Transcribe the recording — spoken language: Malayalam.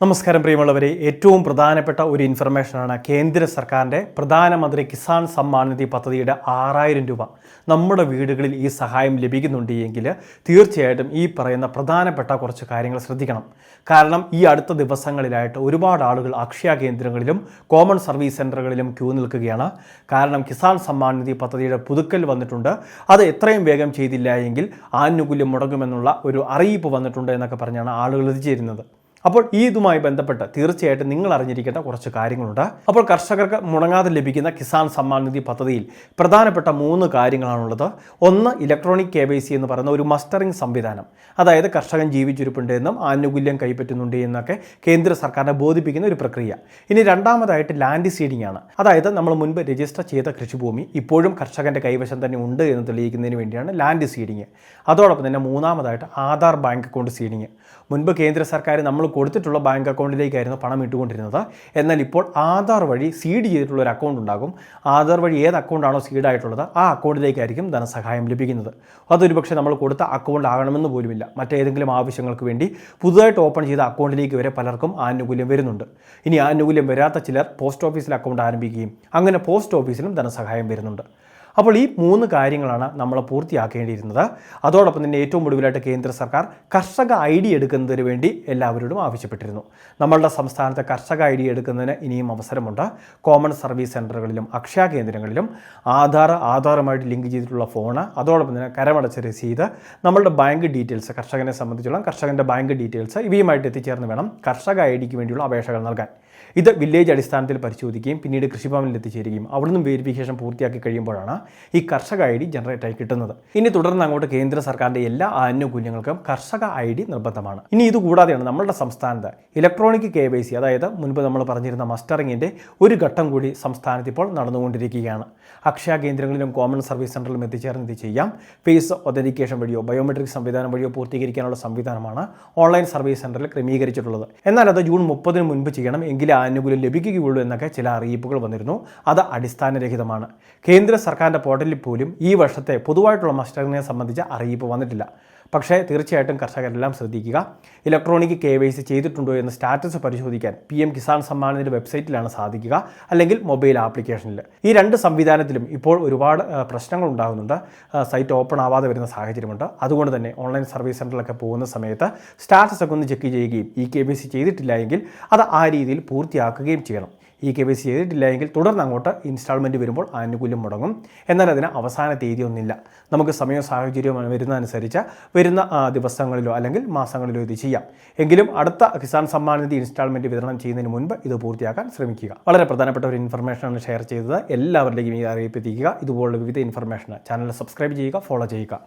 നമസ്കാരം പ്രിയമുള്ളവരെ, ഏറ്റവും പ്രധാനപ്പെട്ട ഒരു ഇൻഫർമേഷനാണ് കേന്ദ്ര സർക്കാരിൻ്റെ പ്രധാനമന്ത്രി കിസാൻ സമ്മാൻ നിധി പദ്ധതിയുടെ 6000 രൂപ നമ്മുടെ വീടുകളിൽ ഈ സഹായം ലഭിക്കുന്നുണ്ട് എങ്കിൽ തീർച്ചയായിട്ടും ഈ പറയുന്ന പ്രധാനപ്പെട്ട കുറച്ച് കാര്യങ്ങൾ ശ്രദ്ധിക്കണം. കാരണം ഈ അടുത്ത ദിവസങ്ങളിലായിട്ട് ഒരുപാട് ആളുകൾ അക്ഷയ കേന്ദ്രങ്ങളിലും കോമൺ സർവീസ് സെൻ്ററുകളിലും ക്യൂ നിൽക്കുകയാണ്. കാരണം കിസാൻ സമ്മാൻ നിധി പദ്ധതിയുടെ പുതുക്കൽ വന്നിട്ടുണ്ട്. അത് എത്രയും വേഗം ചെയ്തില്ല എങ്കിൽ ആനുകൂല്യം മുടങ്ങുമെന്നുള്ള ഒരു അറിയിപ്പ് വന്നിട്ടുണ്ട് എന്നൊക്കെ പറഞ്ഞാണ് ആളുകൾ എത്തിച്ചേരുന്നത്. അപ്പോൾ ഇതുമായി ബന്ധപ്പെട്ട് തീർച്ചയായിട്ടും നിങ്ങൾ അറിഞ്ഞിരിക്കേണ്ട കുറച്ച് കാര്യങ്ങളുണ്ട്. അപ്പോൾ കർഷകർക്ക് മുടങ്ങാതെ ലഭിക്കുന്ന കിസാൻ സമ്മാൻ നിധി പദ്ധതിയിൽ പ്രധാനപ്പെട്ട 3 കാര്യങ്ങളാണുള്ളത്. ഒന്ന്, ഇലക്ട്രോണിക് KYC എന്ന് പറയുന്ന ഒരു മസ്റ്ററിംഗ് സംവിധാനം. അതായത് കർഷകൻ ജീവിച്ചിരിപ്പുണ്ട് എന്നും ആനുകൂല്യം കൈപ്പറ്റുന്നുണ്ട് എന്നൊക്കെ കേന്ദ്ര സർക്കാരിനെ ബോധിപ്പിക്കുന്ന ഒരു പ്രക്രിയ. ഇനി രണ്ടാമതായിട്ട് ലാൻഡ് സീഡിംഗ് ആണ്. അതായത് നമ്മൾ മുൻപ് രജിസ്റ്റർ ചെയ്ത കൃഷിഭൂമി ഇപ്പോഴും കർഷകൻ്റെ കൈവശം തന്നെ ഉണ്ട് എന്ന് തെളിയിക്കുന്നതിന് വേണ്ടിയാണ് ലാൻഡ് സീഡിംഗ്. അതോടൊപ്പം തന്നെ മൂന്നാമതായിട്ട് ആധാർ ബാങ്ക് അക്കൗണ്ട് സീഡിംഗ്. മുൻപ് കേന്ദ്ര സർക്കാർ നമ്മൾ കൊടുത്തിട്ടുള്ള ബാങ്ക് അക്കൗണ്ടിലേക്കായിരുന്നു പണം ഇട്ടുകൊണ്ടിരുന്നത്. എന്നാൽ ഇപ്പോൾ ആധാർ വഴി സീഡ് ചെയ്തിട്ടുള്ള ഒരു അക്കൗണ്ട് ഉണ്ടാകും. ആധാർ വഴി ഏത് അക്കൗണ്ടാണോ സീഡായിട്ടുള്ളത് ആ അക്കൗണ്ടിലേക്കായിരിക്കും ധനസഹായം ലഭിക്കുന്നത്. അതൊരു പക്ഷേ നമ്മൾ കൊടുത്ത അക്കൗണ്ട് ആകണമെന്ന് പോലുമില്ല. മറ്റേതെങ്കിലും ആവശ്യങ്ങൾക്ക് വേണ്ടി പുതുതായിട്ട് ഓപ്പൺ ചെയ്ത അക്കൗണ്ടിലേക്ക് വരെ പലർക്കും ആനുകൂല്യം വരുന്നുണ്ട്. ഇനി ആനുകൂല്യം വരാത്ത ചിലർ പോസ്റ്റ് ഓഫീസിൽ അക്കൗണ്ട് ആരംഭിക്കുകയും അങ്ങനെ പോസ്റ്റ് ഓഫീസിലും ധനസഹായം വരുന്നുണ്ട്. അപ്പോൾ ഈ 3 കാര്യങ്ങളാണ് നമ്മൾ പൂർത്തിയാക്കേണ്ടിയിരുന്നത്. അതോടൊപ്പം തന്നെ ഏറ്റവും ഒടുവിലായിട്ട് കേന്ദ്ര സർക്കാർ കർഷക ID എടുക്കുന്നതിന് വേണ്ടി എല്ലാവരോടും ആവശ്യപ്പെട്ടിരുന്നു. നമ്മളുടെ സംസ്ഥാനത്തെ കർഷക ID എടുക്കുന്നതിന് ഇനിയും അവസരമുണ്ട്. കോമൺ സർവീസ് സെൻ്ററുകളിലും അക്ഷയ കേന്ദ്രങ്ങളിലും ആധാറുമായിട്ട് ലിങ്ക് ചെയ്തിട്ടുള്ള ഫോണ്, അതോടൊപ്പം തന്നെ കരമടച്ച രസീത്, നമ്മളുടെ ബാങ്ക് ഡീറ്റെയിൽസ്, കർഷകനെ സംബന്ധിച്ചുള്ള കർഷകൻ്റെ ബാങ്ക് ഡീറ്റെയിൽസ് ഇവയുമായിട്ട് എത്തിച്ചേർന്ന് വേണം കർഷക IDക്ക് വേണ്ടിയുള്ള അപേക്ഷകൾ നൽകാൻ. ഇത് വില്ലേജ് അടിസ്ഥാനത്തിൽ പരിശോധിക്കുകയും പിന്നീട് കൃഷിഭവനിൽ എത്തിച്ചേരുകയും അവിടുന്ന് വെരിഫിക്കേഷൻ പൂർത്തിയാക്കി കഴിയുമ്പോഴാണ് ഈ കർഷക ID ജനറേറ്റ് ആയി കിട്ടുന്നത്. ഇനി തുടർന്ന് അങ്ങോട്ട് കേന്ദ്ര സർക്കാരിൻ്റെ എല്ലാ ആനുകൂല്യങ്ങൾക്കും കർഷക ID നിർബന്ധമാണ്. ഇനി ഇതുകൂടാതെയാണ് നമ്മളുടെ സംസ്ഥാനത്ത് ഇലക്ട്രോണിക് KYC, അതായത് മുൻപ് നമ്മൾ പറഞ്ഞിരുന്ന മസ്റ്ററിങ്ങിൻ്റെ ഒരു ഘട്ടം കൂടി സംസ്ഥാനത്ത് ഇപ്പോൾ നടന്നുകൊണ്ടിരിക്കുകയാണ്. അക്ഷയ കേന്ദ്രങ്ങളിലും കോമൺ സർവീസ് സെൻ്ററിലും എത്തിച്ചേർന്ന് ഇത് ചെയ്യാം. ഫേസ് ഒതൻറ്റിക്കേഷൻ വഴിയോ ബയോമെട്രിക് സംവിധാനം വഴിയോ പൂർത്തീകരിക്കാനുള്ള സംവിധാനമാണ് ഓൺലൈൻ സർവീസ് സെൻ്ററിൽ ക്രമീകരിച്ചിട്ടുള്ളത്. എന്നാൽ അത് ജൂൺ 30 മുൻപ് ചെയ്യണം, എങ്കിലേ ആനുകൂല്യം ലഭിക്കുകയുള്ളൂ എന്നൊക്കെ ചില അറിയിപ്പുകൾ വന്നിരുന്നു. അത് അടിസ്ഥാനരഹിതമാണ്. കേന്ദ്ര സർക്കാരിൻ്റെ പോർട്ടലിൽ പോലും ഈ വർഷത്തെ പൊതുവായിട്ടുള്ള മസ്റ്ററിങ്ങിനെ സംബന്ധിച്ച അറിയിപ്പ് വന്നിട്ടില്ല. പക്ഷേ തീർച്ചയായിട്ടും കർഷകരെല്ലാം ശ്രദ്ധിക്കുക. ഇലക്ട്രോണിക് KYC ചെയ്തിട്ടുണ്ടോ എന്ന സ്റ്റാറ്റസ് പരിശോധിക്കാൻ PM കിസാൻ സമ്മാൻ നിധിയുടെ വെബ്സൈറ്റിലാണ് സാധിക്കുക, അല്ലെങ്കിൽ മൊബൈൽ ആപ്ലിക്കേഷനിൽ. ഈ 2 സംവിധാനത്തിലും ഇപ്പോൾ ഒരുപാട് പ്രശ്നങ്ങൾ ഉണ്ടാകുന്നുണ്ട്. സൈറ്റ് ഓപ്പൺ ആവാതെ വരുന്ന സാഹചര്യമുണ്ട്. അതുകൊണ്ട് തന്നെ ഓൺലൈൻ സർവീസ് സെൻ്ററിലൊക്കെ പോകുന്ന സമയത്ത് സ്റ്റാറ്റസ് ഒക്കെ ഒന്ന് ചെക്ക് ചെയ്യുകയും ഈ KYC ചെയ്തിട്ടില്ല എങ്കിൽ അത് ആ രീതിയിൽ പൂർത്തിയാക്കുകയും ചെയ്യണം. ഈ KYC ചെയ്തിട്ടില്ല എങ്കിൽ തുടർന്ന് അങ്ങോട്ട് ഇൻസ്റ്റാൾമെൻറ്റ് വരുമ്പോൾ ആനുകൂല്യം മുടങ്ങും. എന്നാൽ അതിന് അവസാന തീയതിയൊന്നുമില്ല. നമുക്ക് സമയവും സാഹചര്യവും വരുന്നതനുസരിച്ച് വരുന്ന ദിവസങ്ങളിലോ അല്ലെങ്കിൽ മാസങ്ങളിലോ ഇത് ചെയ്യാം. എങ്കിലും അടുത്ത കിസാൻ സമ്മാൻ നിധി ഇൻസ്റ്റാൾമെൻറ്റ് വിതരണം ചെയ്യുന്നതിന് മുൻപ് ഇത് പൂർത്തിയാക്കാൻ ശ്രമിക്കുക. വളരെ പ്രധാനപ്പെട്ട ഒരു ഇൻഫർമേഷനാണ് ഷെയർ ചെയ്തത്. എല്ലാവരിലേക്കും ഈ അറിയിപ്പ് എത്തിക്കുക. ഇതുപോലുള്ള വിവിധ ഇൻഫർമേഷൻ ചാനൽ സബ്സ്ക്രൈബ് ചെയ്യുക, ഫോളോ ചെയ്യുക.